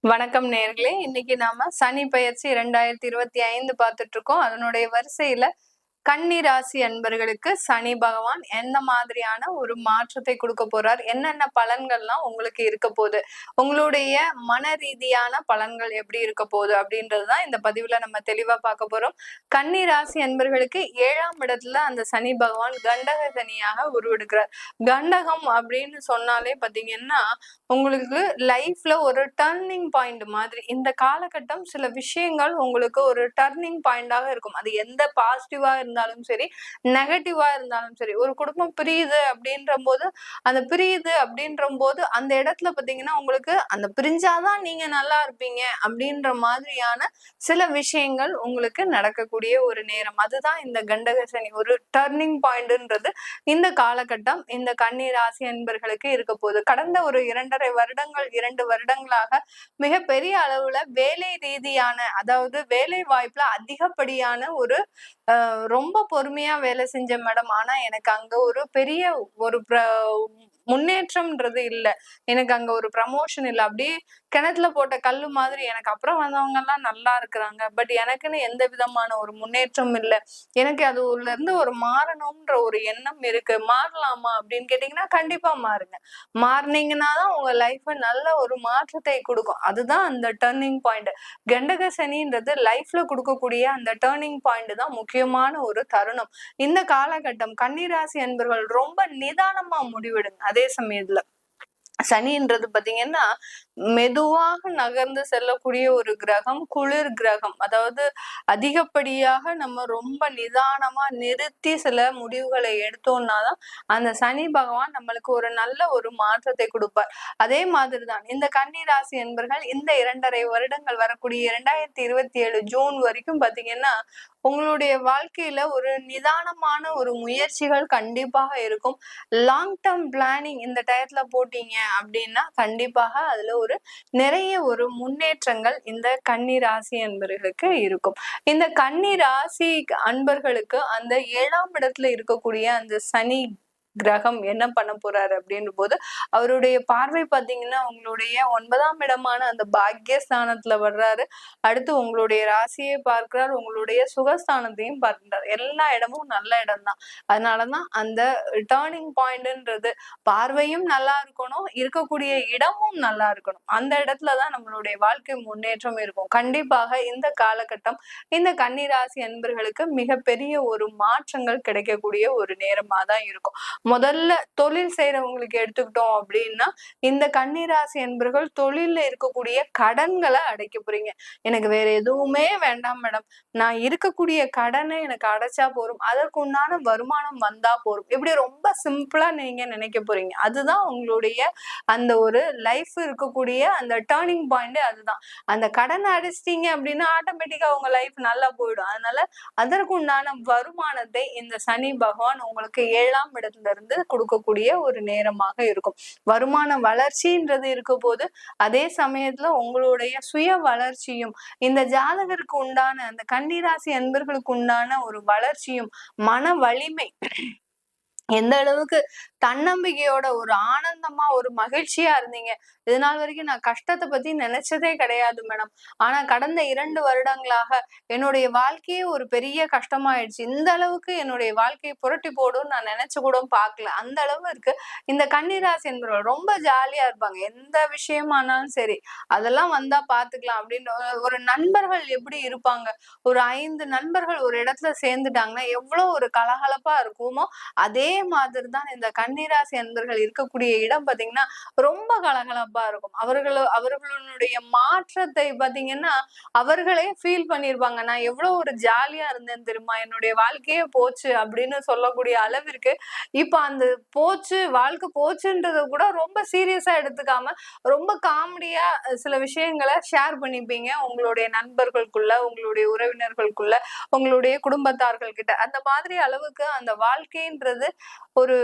வணக்கம் நேர்களே. இன்னைக்கு நாம சனி பெயர்ச்சி 2025 பார்த்துட்டு இருக்கோம். அதனுடைய வரிசையில கன்னி ராசி அன்பர்களுக்கு சனி பகவான் எந்த மாதிரியான ஒரு மாற்றத்தை கொடுக்க போறார், என்னென்ன பலன்கள்லாம் உங்களுக்கு இருக்க போகுது, உங்களுடைய மன ரீதியான பலன்கள் எப்படி இருக்க போகுது அப்படின்றதுதான் இந்த பதிவுல நம்ம தெளிவா பார்க்க போறோம். கன்னி ராசி அன்பர்களுக்கு 7ஆம் இடத்துல அந்த சனி பகவான் கண்டக சனியாக உருவெடுக்கிறார். கண்டகம் அப்படின்னு சொன்னாலே பாத்தீங்கன்னா உங்களுக்கு லைஃப்ல ஒரு டர்னிங் பாயிண்ட் மாதிரி இந்த காலகட்டம் சில விஷயங்கள் உங்களுக்கு ஒரு டர்னிங் பாயிண்டாக இருக்கும். அது எந்த பாசிட்டிவா இருந்தாலும் சரி, நெகட்டிவா இருந்தாலும் சரி. ஒரு குடும்பம் பிரியுது அப்படின்ற போது அந்த இடத்துல பாத்தீங்கன்னா உங்களுக்கு அந்த பிரிஞ்சாதான் நீங்க நல்லா இருப்பீங்க அப்படின்ற மாதிரியான சில விஷயங்கள் உங்களுக்கு நடக்கக்கூடிய ஒரு நேரம். அதுதான் இந்த கண்டக சனி ஒரு டர்னிங் பாயிண்ட்ன்றது இந்த காலகட்டம் இந்த கன்னி ராசி அன்பர்களுக்கு இருக்க போகுது. கடந்த ஒரு 2 வருடங்களாக மிகப்பெரிய அளவுல வேலை ரீதியான, அதாவது வேலை வாய்ப்புல அதிகப்படியான ஒரு ரொம்ப பொறுமையா வேலை செஞ்ச மேடம். ஆனா எனக்கு அங்க ஒரு பெரிய ஒரு முன்னேற்றம்ன்றது இல்ல. எனக்கு அங்க ஒரு ப்ரமோஷன் இல்ல. அப்படியே கிணத்துல போட்ட கல்லு மாதிரி எனக்கு அப்புறம் வந்தவங்க எல்லாம் நல்லா இருக்கிறாங்க. பட் எனக்குன்னு எந்த விதமான ஒரு முன்னேற்றம் இல்ல. எனக்கு அதுல இருந்து ஒரு மாறணும்ன்ற ஒரு எண்ணம் இருக்கு. மாறலாமா அப்படின்னு கேட்டீங்கன்னா கண்டிப்பா மாறுங்க. மாறினீங்கன்னா தான் உங்க லைஃப் நல்ல ஒரு மாற்றத்தை கொடுக்கும். அதுதான் அந்த டர்னிங் பாயிண்ட். கண்டக சனின்றது லைஃப்ல கொடுக்கக்கூடிய அந்த டர்னிங் பாயிண்ட் தான் முக்கியமான ஒரு தருணம். இந்த காலகட்டம் கன்னிராசி அன்பர்கள் ரொம்ப நிதானமா முடிவெடுங்க. அதே சமயத்துல சனின்றது பாத்தீங்கன்னா மெதுவாக நகர்ந்து செல்லக்கூடிய ஒரு கிரகம், குளிர் கிரகம். அதாவது அதிகப்படியாக நம்ம ரொம்ப நிதானமா நிறுத்தி சில முடிவுகளை எடுத்தோம்னாதான் அந்த சனி பகவான் நம்மளுக்கு ஒரு நல்ல ஒரு மாற்றத்தை கொடுப்பார். அதே மாதிரிதான் இந்த கன்னி ராசி என்பர்கள் இந்த 2.5 வருடங்கள் வரக்கூடிய 2027 ஜூன் வரைக்கும் பாத்தீங்கன்னா உங்களுடைய வாழ்க்கையில ஒரு நிதானமான ஒரு முயற்சிகள் கண்டிப்பாக இருக்கும். லாங் டேர்ம் பிளானிங் இந்த டயத்துல போட்டீங்க அப்படின்னா கண்டிப்பாக அதுல நிறைய ஒரு முன்னேற்றங்கள் இந்த கன்னி ராசி அன்பர்களுக்கு இருக்கும். இந்த கன்னி ராசி அன்பர்களுக்கு அந்த 7ஆம் இடத்துல இருக்கக்கூடிய அந்த சனி கிரகம் என்ன பண்ண போறாரு அப்படின்னு போது அவருடைய பார்வை பாத்தீங்கன்னா உங்களுடைய 9ஆம் இடமான அந்த பாக்கியஸ்தானத்துல வர்றாரு. அடுத்து உங்களுடைய ராசியை பார்க்கிறார், உங்களுடைய சுகஸ்தானத்தையும் பார்க்கிறார். எல்லா இடமும் நல்ல இடம் தான். அதனாலதான் அந்த டேர்னிங் பாயிண்ட்ன்றது பார்வையும் நல்லா இருக்கணும், இருக்கக்கூடிய இடமும் நல்லா இருக்கணும். அந்த இடத்துலதான் நம்மளுடைய வாழ்க்கை முன்னேற்றம் இருக்கும். கண்டிப்பாக இந்த காலகட்டம் இந்த கன்னிராசி அன்பர்களுக்கு மிகப்பெரிய ஒரு மாற்றங்கள் கிடைக்கக்கூடிய ஒரு நேரமா தான் இருக்கும். முதல்ல தொழில் செய்யறவங்களுக்கு எடுத்துக்கிட்டோம் அப்படின்னா இந்த கன்னிராசி அன்பர்கள் தொழில்ல இருக்கக்கூடிய கடன்களை அடைக்க போறீங்க. எனக்கு வேற எதுவுமே வேண்டாம் மேடம், நான் இருக்கக்கூடிய கடனை எனக்கு அடைச்சா போறோம், அதற்கு உண்டான வருமானம் வந்தா போறோம், இப்படி ரொம்ப சிம்பிளா நீங்க நினைக்க போறீங்க. அதுதான் உங்களுடைய அந்த ஒரு லைஃப் இருக்கக்கூடிய அந்த டேர்னிங் பாயிண்ட். அதுதான் அந்த கடனை அடைச்சிட்டீங்க அப்படின்னா ஆட்டோமேட்டிக்கா உங்க லைஃப் நல்லா போயிடும். அதனால அதற்கு உண்டான வருமானத்தை இந்த சனி பகவான் உங்களுக்கு 7ஆம் இடத்துல இருந்து கொடுக்கக்கூடிய ஒரு நேரமாக இருக்கும். வருமான வளர்ச்சின்றது இருக்க போது அதே சமயத்துல உங்களுடைய சுய வளர்ச்சியும் இந்த ஜாதகருக்கு உண்டான அந்த கன்னிராசி அன்பர்களுக்கு உண்டான ஒரு வளர்ச்சியும் மன வலிமை எந்த அளவுக்கு தன்னம்பிக்கையோட ஒரு ஆனந்தமா ஒரு மகிழ்ச்சியா இருந்தீங்க. இது நாள் வரைக்கும் நான் கஷ்டத்தை பத்தி நினைச்சதே கிடையாது மேடம். ஆனா கடந்த 2 வருடங்களாக என்னுடைய வாழ்க்கையே ஒரு பெரிய கஷ்டமாயிடுச்சு. இந்த அளவுக்கு என்னுடைய வாழ்க்கையை புரட்டி போடும் நான் நினைச்சு கூட பார்க்கல. அந்த அளவு இருக்கு. இந்த கன்னிராசி என்பவர்கள் ரொம்ப ஜாலியா இருப்பாங்க. எந்த விஷயமானாலும் சரி அதெல்லாம் வந்தா பாத்துக்கலாம் அப்படின்னு. ஒரு நண்பர்கள் எப்படி இருப்பாங்க, ஒரு 5 நண்பர்கள் ஒரு இடத்துல சேர்ந்துட்டாங்கன்னா எவ்வளவு ஒரு கலகலப்பா இருக்குமோ அதே மாதிரிதான் இந்த கன்னிராசி அன்பர்கள் இருக்கக்கூடிய இடம் பாத்தீங்கன்னா ரொம்ப கலகலப்பா இருக்கும். அவர்களுடைய மாற்றத்தை பாத்தீங்கன்னா அவர்களே ஃபீல் பண்ணிருப்பாங்க. நான் எவ்வளவு ஒரு ஜாலியா இருந்தேன் தெரியுமா, என்னுடைய வாழ்க்கையே போச்சு அப்படின்னு சொல்லக்கூடிய அளவிற்கு இப்ப அந்த வாழ்க்கை போச்சுன்றத கூட ரொம்ப சீரியஸா எடுத்துக்காம ரொம்ப காமெடியா சில விஷயங்களை ஷேர் பண்ணிப்பீங்க உங்களுடைய நண்பர்களுக்குள்ள, உங்களுடைய உறவினர்களுக்குள்ள, உங்களுடைய குடும்பத்தார்கள் கிட்ட. அந்த மாதிரி அளவுக்கு அந்த வாழ்க்கைன்றது ஒரு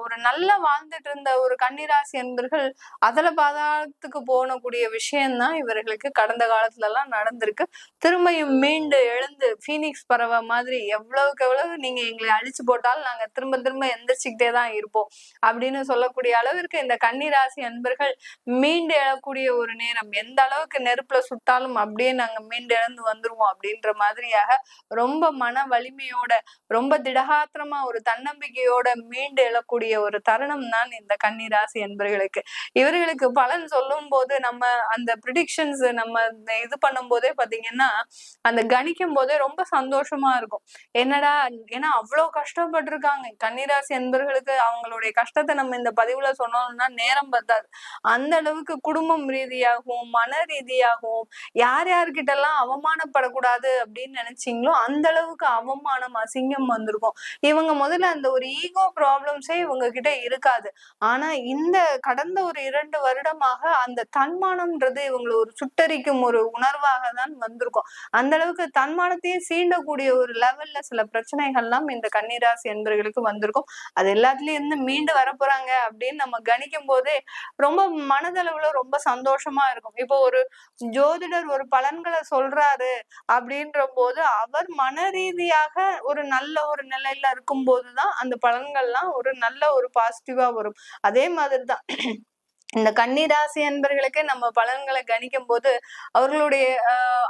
ஒரு நல்லா வாழ்ந்துட்டு இருந்த ஒரு கன்னிராசி அன்பர்கள் அதல பாதாளத்துக்கு போனக்கூடிய விஷயம்தான் இவர்களுக்கு கடந்த காலத்துல எல்லாம் நடந்திருக்கு. திரும்பியும் மீண்டு எழுந்து பீனிக்ஸ் பறவை மாதிரி எவ்வளவுக்கு எவ்வளவு நீங்க எங்களை அழிச்சு போட்டாலும் நாங்க திரும்ப திரும்ப எந்திரிச்சுக்கிட்டே தான் இருப்போம் அப்படின்னு சொல்லக்கூடிய அளவிற்கு இந்த கன்னிராசி அன்பர்கள் மீண்டு எழக்கூடிய ஒரு நேரம். எந்த அளவுக்கு நெருப்புல சுட்டாலும் அப்படியே நாங்க மீண்டு எழுந்து வந்துருவோம் அப்படின்ற மாதிரியாக ரொம்ப மன வலிமையோட, ரொம்ப திடகாத்திரமா, ஒரு தன்னம்பிக்கையோட மீண்டு எழக்கூடிய ஒரு தருணம் தான் இந்த கன்னிராசி அன்பர்களுக்கு. இவர்களுக்கு பலன் சொல்லும் போது நம்ம அந்த ப்ரிடிக்ஷன்ஸ் நம்ம இது பண்ணும் போதே பாத்தீங்கன்னா அந்த கணிக்கும் போதே ரொம்ப சந்தோஷமா இருக்கும். என்னடா, ஏன்னா அவ்வளவு கஷ்டப்பட்டிருக்காங்க கன்னிராசி அன்பர்களுக்கு. அவங்களுடைய கஷ்டத்தை நம்ம இந்த பதிவுல சொன்னோம்னா நேரம் பத்தாது. அந்த அளவுக்கு குடும்பம் ரீதியாகவும் மன ரீதியாகவும் யார் யார்கிட்ட எல்லாம் அவமானப்படக்கூடாது அப்படின்னு நினைச்சீங்களோ அந்த அளவுக்கு அவமானம் அசிங்கம் வந்திருக்கும். இவங்க முதல்ல அந்த ஒரு ஈகோ ப்ராப்ளம்ஸே இவங்க கிட்ட இருக்காது. ஆனா இந்த கடந்த ஒரு 2 வருடமாக அந்த தன்மானம்ன்றது இவங்களை ஒரு சுட்டரிக்கும் ஒரு உணர்வாக தான் வந்திருக்கும். அந்த அளவுக்கு தன்மானத்தையே சீண்டக்கூடிய ஒரு லெவல்ல சில பிரச்சனைகள்லாம் இந்த கன்னிராசி என்பர்களுக்கு வந்திருக்கும். அது எல்லாத்துலயும் இருந்து மீண்டு வரப்போறாங்க அப்படின்னு நம்ம கணிக்கும் போதே ரொம்ப மனதளவுல ரொம்ப சந்தோஷமா இருக்கும். இப்போ ஒரு ஜோதிடர் ஒரு பலன்களை சொல்றாரு அப்படின்ற போது அவர் மன ரீதியாக ஒரு நல்ல ஒரு நிலையில இருக்கும் போதுதான் அந்த பலன்கள்லாம் ஒரு நல்ல ஒரு பாசிட்டிவா வரும். அதே மாதிரிதான் இந்த கன்னிராசி அன்பர்களுக்கு நம்ம பலன்களை கணிக்கும் போது அவர்களுடைய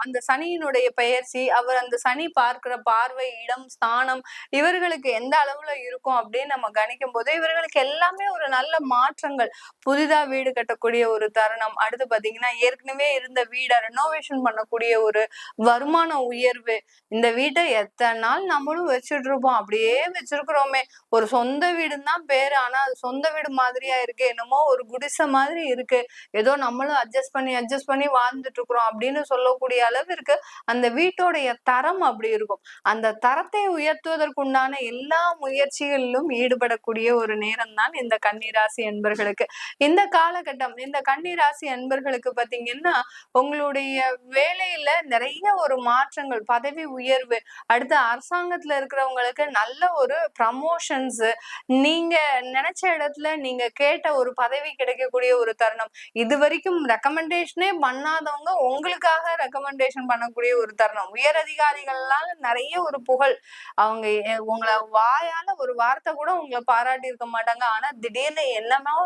அந்த சனியினுடைய பெயர்ச்சி, அவர் அந்த சனி பார்க்கிற பார்வை, இடம், ஸ்தானம் இவர்களுக்கு எந்த அளவுல இருக்கும் அப்படின்னு நம்ம கணிக்கும் போது இவர்களுக்கு எல்லாமே ஒரு நல்ல மாற்றங்கள். புதிதா வீடு கட்டக்கூடிய ஒரு தருணம். அடுத்து பாத்தீங்கன்னா ஏற்கனவே இருந்த வீடை ரெனோவேஷன் பண்ணக்கூடிய ஒரு வருமான உயர்வு. இந்த வீட்டை எத்தனை நாள் நம்மளும் வச்சுட்டு இருப்போம், அப்படியே வச்சிருக்கிறோமே, ஒரு சொந்த வீடுன்னு தான் பேரு, ஆனா அது சொந்த வீடு மாதிரியா இருக்கு, என்னமோ ஒரு குடிசை மாதிரி இருக்கு, ஏதோ நம்மளும் அட்ஜஸ்ட் பண்ணி வாழ்ந்துட்டு இருக்கிறோம் அப்படின்னு சொல்லக்கூடிய அளவிற்கு அந்த வீட்டோடைய தரம் அப்படி இருக்கும். அந்த தரத்தை உயர்த்துவதற்குண்டான எல்லா முயற்சிகளிலும் ஈடுபடக்கூடிய ஒரு நேரம் தான் இந்த கன்னிராசி என்பர்களுக்கு. இந்த காலகட்டம் இந்த கன்னிராசி என்பர்களுக்கு பாத்தீங்கன்னா உங்களுடைய வேலையில நிறைய ஒரு மாற்றங்கள், பதவி உயர்வு, அடுத்து அரசாங்கத்துல இருக்கிறவங்களுக்கு நல்ல ஒரு ப்ரமோஷன்ஸ், நீங்க நினைச்ச இடத்துல நீங்க கேட்ட ஒரு பதவி கிடைக்கக்கூடிய ஒரு தருணம். இது வரைக்கும் ரெக்கமெண்டேஷனே பண்ணாதவங்க உங்களுக்காக ரெக்கமெண்டேஷன் பண்ணக்கூடிய ஒரு தருணம். உயர் அதிகாரிகள்லாம் நிறைய ஒரு புகழ், அவங்க உங்களை வாயால ஒரு வார்த்தை கூட உங்களை பாராட்டி இருக்க மாட்டாங்க. ஆனா திடீர்னு என்னமோ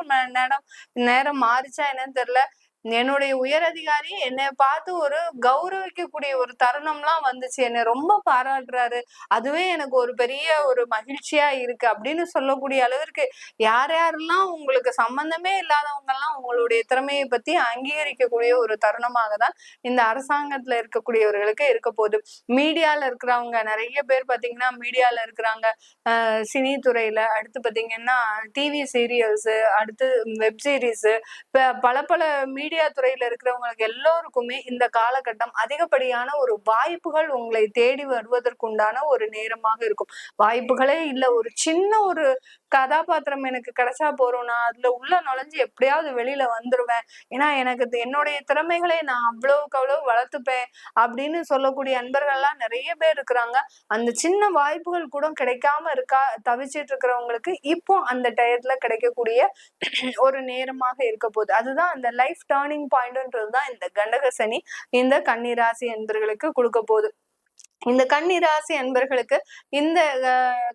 நேரம் மாறிச்சா என்னன்னு தெரியல, என்னுடைய உயர் அதிகாரி என்னை பார்த்து ஒரு கௌரவிக்கக்கூடிய ஒரு தருணம்லாம் வந்துச்சு, என்னை ரொம்ப பாராட்டுறாரு, அதுவே எனக்கு ஒரு பெரிய ஒரு மகிழ்ச்சியா இருக்கு அப்படின்னு சொல்லக்கூடிய அளவிற்கு யார் யாரெல்லாம் உங்களுக்கு சம்பந்தமே இல்லாதவங்க எல்லாம் உங்களுடைய திறமையை பத்தி அங்கீகரிக்கக்கூடிய ஒரு தருணமாக தான் இந்த அரசாங்கத்துல இருக்கக்கூடியவர்களுக்கு இருக்க போகுது. மீடியால இருக்கிறவங்க நிறைய பேர் பாத்தீங்கன்னா மீடியால இருக்கிறாங்க, சினி துறையில, அடுத்து பாத்தீங்கன்னா டிவி சீரியல்ஸ், அடுத்து வெப் சீரிஸ், பல பல மீடியா துறையில இருக்கிறவங்களுக்கு எல்லோருக்குமே இந்த காலகட்டம் அதிகப்படியான ஒரு வாய்ப்புகள் உங்களை தேடி வருவதற்குண்டான ஒரு நேரமாக இருக்கும். வாய்ப்புகளே இல்ல, ஒரு சின்ன ஒரு கதாபாத்திரம் எனக்கு கிடைச்சா போறோம், நான் அதுல உள்ள நுழைஞ்சு எப்படியாவது வெளியில வந்துருவேன், ஏன்னா எனக்கு என்னுடைய திறமைகளை நான் அவ்வளவுக்கு அவ்வளவு வளர்த்துப்பேன் அப்படின்னு சொல்லக்கூடிய அன்பர்கள்லாம் நிறைய பேர் இருக்கிறாங்க. அந்த சின்ன வாய்ப்புகள் கூட கிடைக்காம தவிச்சிட்டு இருக்கிறவங்களுக்கு இப்போ அந்த டயத்துல கிடைக்கக்கூடிய ஒரு நேரமாக இருக்க போகுது. அதுதான் அந்த லைஃப் டர்னிங் பாயிண்ட்ன்றதுதான் இந்த கண்டக சனி இந்த கன்னிராசி என்பர்களுக்கு கொடுக்க போகுது. இந்த கன்னிராசி அன்பர்களுக்கு இந்த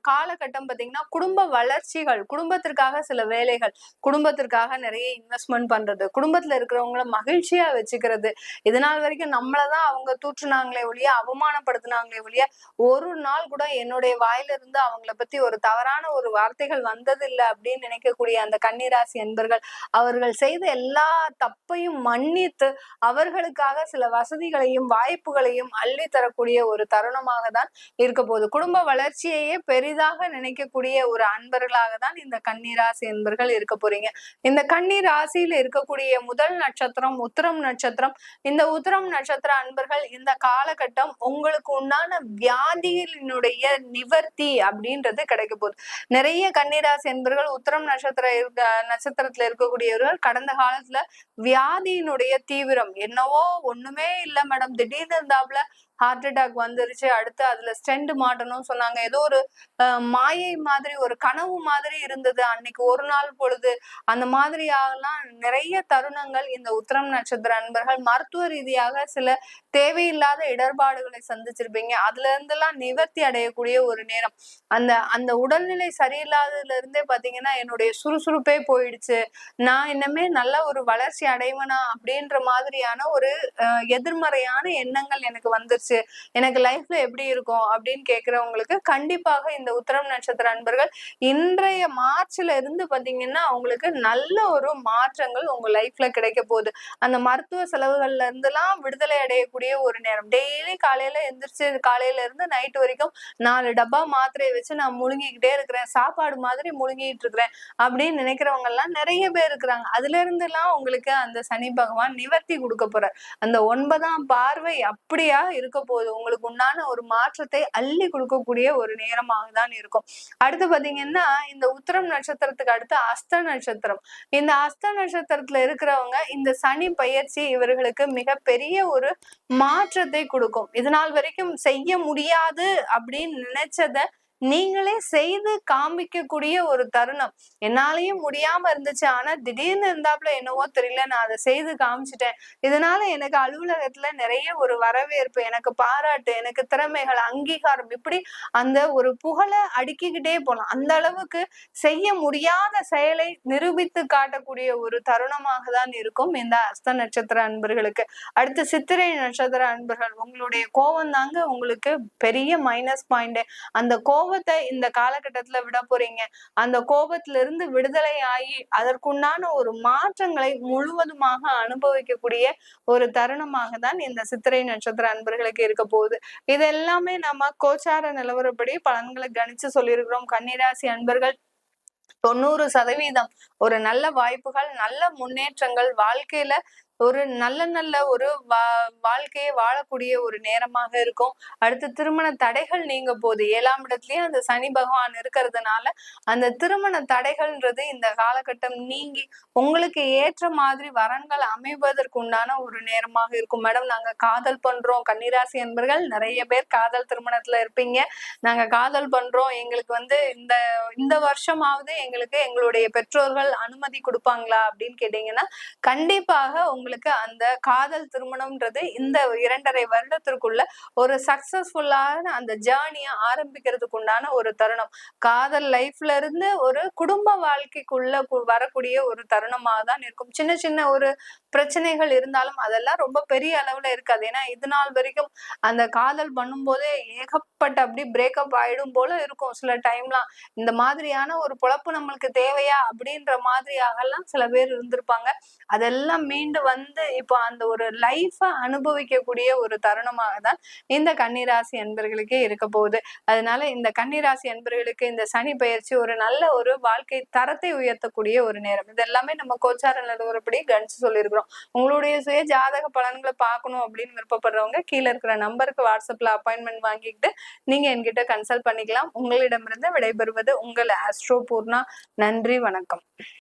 காலகட்டம் பாத்தீங்கன்னா குடும்ப வளர்ச்சிகள், குடும்பத்திற்காக சில வேலைகள், குடும்பத்திற்காக நிறைய இன்வெஸ்ட்மெண்ட் பண்றது, குடும்பத்துல இருக்கிறவங்கள மகிழ்ச்சியா வச்சுக்கிறது. இதனால் வரைக்கும் நம்மளதான் அவங்க தூற்றுனாங்களே ஒழிய, அவமானப்படுத்தினாங்களே ஒழிய, ஒரு நாள் கூட என்னுடைய வாயில இருந்து அவங்கள பத்தி ஒரு தவறான ஒரு வார்த்தைகள் வந்ததில்லை அப்படின்னு நினைக்கக்கூடிய அந்த கன்னிராசி அன்பர்கள் அவர்கள் செய்த எல்லா தப்பையும் மன்னித்து அவர்களுக்காக சில வசதிகளையும் வாய்ப்புகளையும் அள்ளி தரக்கூடிய ஒரு தருணமாக தான் இருக்க போகுது. குடும்ப வளர்ச்சியையே பெரிதாக நினைக்கக்கூடிய ஒரு அன்பர்களாக தான் இந்த கன்னிராசி அன்பர்கள் இருக்க போறீங்க. இந்த கன்னிராசியில இருக்கக்கூடிய முதல் நட்சத்திரம் உத்திரம் நட்சத்திரம். இந்த உத்திரம் நட்சத்திர அன்பர்கள் இந்த காலகட்டம் உங்களுக்கு உண்டான வியாதியினுடைய நிவர்த்தி அப்படின்றது கிடைக்க போகுது. நிறைய கன்னிராசி அன்பர்கள் உத்திரம் நட்சத்திரத்துல இருக்கக்கூடியவர்கள் கடந்த காலத்துல வியாதியினுடைய தீவிரம், என்னவோ ஒண்ணுமே இல்ல மேடம், திடீர்னு இருந்தாப்புல ஹார்ட் அட்டாக் வந்துருச்சு, அடுத்து அதுல ஸ்டெண்ட் மாட்டணும்னு சொன்னாங்க. ஏதோ ஒரு மாயை மாதிரி, ஒரு கனவு மாதிரி இருந்தது அன்னைக்கு ஒரு நாள் பொழுது. அந்த மாதிரியாகலாம் நிறைய தருணங்கள் இந்த உத்திரம் நட்சத்திர அன்பர்கள் மருத்துவ ரீதியாக சில தேவையில்லாத இடர்பாடுகளை சந்திச்சிருப்பீங்க. அதுல இருந்தெல்லாம் நிவர்த்தி அடையக்கூடிய ஒரு நேரம். அந்த அந்த உடல்நிலை சரியில்லாததுல இருந்தே பாத்தீங்கன்னா என்னுடைய சுறுசுறுப்பே போயிடுச்சு, நான் இன்னமே நல்ல ஒரு வளர்ச்சி அடைவனா அப்படின்ற மாதிரியான ஒரு எதிர்மறையான எண்ணங்கள் எனக்கு வந்துருச்சு, எனக்கு லைஃப்ல எப்படி இருக்கும் அப்படின்னு கேக்குறவங்களுக்கு கண்டிப்பாக இந்த உத்திரம் நட்சத்திர அன்பர்கள் இன்றைய மார்ச்ல இருந்து பாத்தீங்கன்னா அவங்களுக்கு நல்ல ஒரு மாற்றங்கள் உங்க லைஃப்ல கிடைக்க போகுது. அந்த மருத்துவ செலவுகள்ல இருந்து எல்லாம் விடுதலை அடையக்கூடிய ஒரு நேரம். டெய்லி காலையில எந்திரிச்சு காலையில இருந்து நைட் வரைக்கும் 4 டப்பா மாத்திரையை வச்சு நான் முழுங்கிக்கிட்டே இருக்கிறேன், சாப்பாடு மாதிரி முழுங்கிட்டு இருக்கிறேன் அப்படின்னு நினைக்கிறவங்க எல்லாம் நிறைய பேர் இருக்கிறாங்க. அதுல இருந்து எல்லாம் உங்களுக்கு அந்த சனி பகவான் நிவர்த்தி கொடுக்க போறார். அந்த 9ஆம் பார்வை அப்படியா இருக்க போகுது, உங்களுக்கு உண்டான ஒரு மாற்றத்தை அள்ளி கொடுக்கக்கூடிய ஒரு நேரமாக தான் இருக்கும். அடுத்து பாத்தீங்கன்னா இந்த உத்திரம் நட்சத்திரத்துக்கு அடுத்து அஸ்த நட்சத்திரம். இந்த அஸ்த நட்சத்திரத்துல இருக்கிறவங்க இந்த சனி பயிற்சி இவர்களுக்கு மிகப்பெரிய ஒரு மாற்றத்தை கொடுக்கும். இது நாள் வரைக்கும் செய்ய முடியாது அப்படின்னு நினைச்சத நீங்களே செய்து காமிக்கக்கூடிய ஒரு தருணம். என்னாலயும் முடியாம இருந்துச்சு, ஆனா திடீர்னு இருந்தாப்புல என்னவோ தெரியல, நான் அதை செய்து காமிச்சிட்டேன், இதனால எனக்கு அலுவலகத்துல நிறைய ஒரு வரவேற்பு, எனக்கு பாராட்டு, எனக்கு திறமைகள், அங்கீகாரம், இப்படி அந்த ஒரு புகழை அடுக்கிக்கிட்டே போலாம். அந்த அளவுக்கு செய்ய முடியாத செயலை நிரூபித்து காட்டக்கூடிய ஒரு தருணமாக தான் இருக்கும் இந்த அஸ்த நட்சத்திர அன்பர்களுக்கு. அடுத்து சித்திரை நட்சத்திர அன்பர்கள், உங்களுடைய கோபம் தாங்க உங்களுக்கு பெரிய மைனஸ் பாயிண்ட். அந்த கோபத்தை இந்த காலகட்டத்துல விட போறீங்க. அந்த கோபத்துல இருந்து விடுதலை ஆகி அதற்குண்டான ஒரு மாற்றங்களை முழுவதுமாக அனுபவிக்கக்கூடிய ஒரு தருணமாக தான் இந்த சித்திரை நட்சத்திர அன்பர்களுக்கு இருக்க போகுது. இது எல்லாமே நம்ம கோச்சார நிலவரப்படி பலன்களை கணிச்சு சொல்லியிருக்கிறோம். கன்னிராசி அன்பர்கள் 90% ஒரு நல்ல வாய்ப்புகள், நல்ல முன்னேற்றங்கள், வாழ்க்கையில ஒரு நல்ல நல்ல ஒரு வாழ்க்கையை வாழக்கூடிய ஒரு நேரமாக இருக்கும். அடுத்து திருமண தடைகள் நீங்க போகுது. 7ஆம் இடத்துலயே அந்த சனி பகவான் இருக்கிறதுனால அந்த திருமண தடைகள்ன்றது இந்த காலகட்டம் நீங்கி உங்களுக்கு ஏற்ற மாதிரி வரன்கள் அமைவதற்கு உண்டான ஒரு நேரமாக இருக்கும். மேடம், நாங்க காதல் பண்றோம், கன்னிராசி என்பர்கள் நிறைய பேர் காதல் திருமணத்துல இருப்பீங்க, நாங்க காதல் பண்றோம், எங்களுக்கு இந்த இந்த வருஷமாவது எங்களுக்கு எங்களுடைய பெற்றோர்கள் அனுமதி கொடுப்பாங்களா அப்படின்னு கேட்டீங்கன்னா கண்டிப்பாக உங்களுக்கு அந்த காதல் திருமணம்ன்றது இந்த 2.5 வருடத்திற்குள்ள ஒரு சக்சஸ்ஃபுல்லான அந்த ஜேர்னியை ஆரம்பிக்கிறதுக்கு உண்டான ஒரு தருணம். காதல் லைஃப்ல இருந்து ஒரு குடும்ப வாழ்க்கைக்குள்ள வரக்கூடிய ஒரு தருணமாக தான் இருக்கும். சின்ன சின்ன ஒரு பிரச்சனைகள் இருந்தாலும் அதெல்லாம் ரொம்ப பெரிய அளவுல இருக்காது. ஏன்னா இது நாள் வரைக்கும் அந்த காதல் பண்ணும் போதே ஏகப்பட்ட அப்படி பிரேக்கப் ஆயிடும் போல இருக்கும் சில டைம்லாம். இந்த மாதிரியான ஒரு பொழப்பு நம்மளுக்கு தேவையா அப்படின்ற மாதிரியாகலாம் சில பேர் இருந்திருப்பாங்க. அதெல்லாம் மீண்டு இப்போ அந்த ஒரு லைஃப அனுபவிக்கக்கூடிய ஒரு தருணமாக தான் இந்த கன்னிராசி அன்பர்களுக்கே இருக்க போகுது. அதனால இந்த கன்னிராசி அன்பர்களுக்கு இந்த சனி பயிற்சி ஒரு நல்ல ஒரு வாழ்க்கை தரத்தை உயர்த்தக்கூடிய ஒரு நேரம். இது எல்லாமே நம்ம கோச்சார நிலவரப்படி கணிச்சு சொல்லியிருக்கிறோம். உங்களுடைய சுய ஜாதக பலன்களை பார்க்கணும் அப்படின்னு விருப்பப்படுறவங்க கீழே இருக்கிற நம்பருக்கு வாட்ஸ்அப்ல அப்பாயின்மெண்ட் வாங்கிக்கிட்டு நீங்க என்கிட்ட கன்சல்ட் பண்ணிக்கலாம். உங்களிடமிருந்து விடைபெறுவது உங்கள் ஆஸ்ட்ரோ பூர்ணா. நன்றி, வணக்கம்.